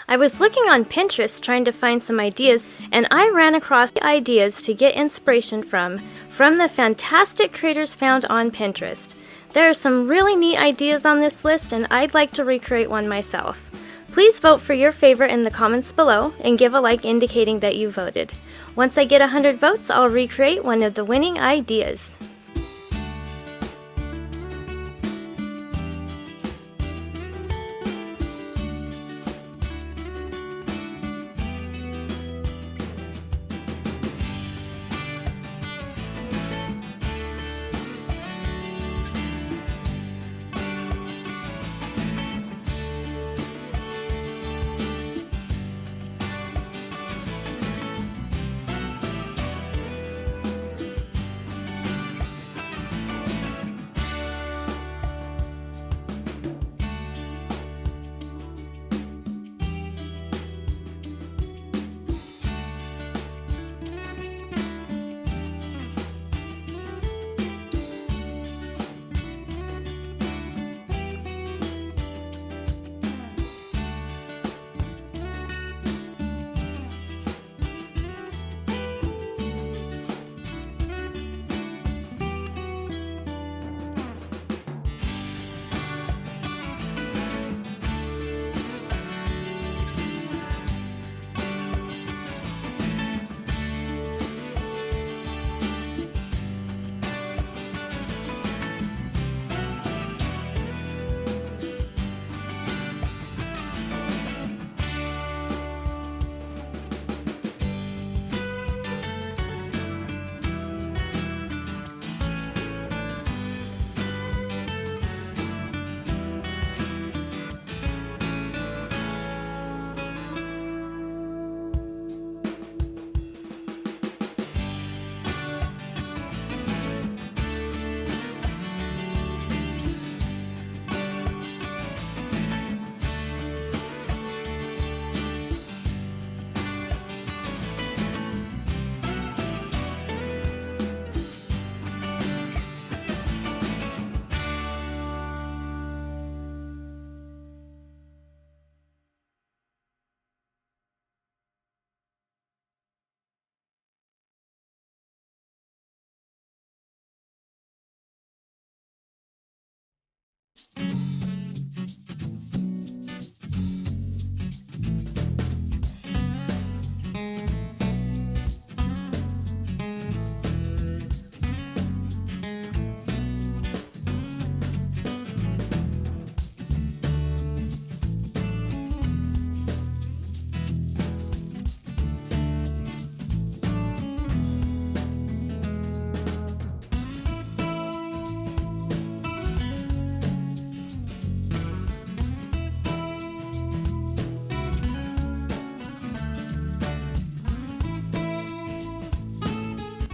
I was looking on Pinterest trying to find some ideas, and I ran across ideas to get inspiration from the fantastic creators found on Pinterest. There are some really neat ideas on this list, and I'd like to recreate one myself. Please vote for your favorite in the comments below and give a like indicating that you voted. Once I get 100 votes, I'll recreate one of the winning ideas.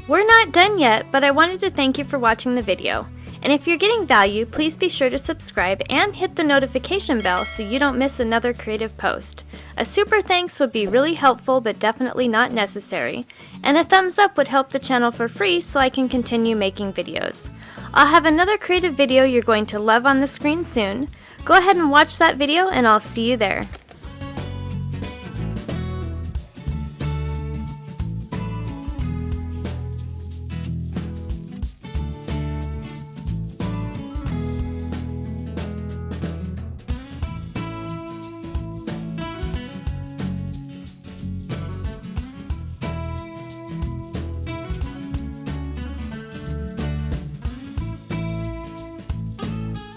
We're not done yet, but I wanted to thank you for watching the video. And if you're getting value, please be sure to subscribe and hit the notification bell so you don't miss another creative post. A super thanks would be really helpful but definitely not necessary. And a thumbs up would help the channel for free so I can continue making videos. I'll have another creative video you're going to love on the screen soon. Go ahead and watch that video and I'll see you there.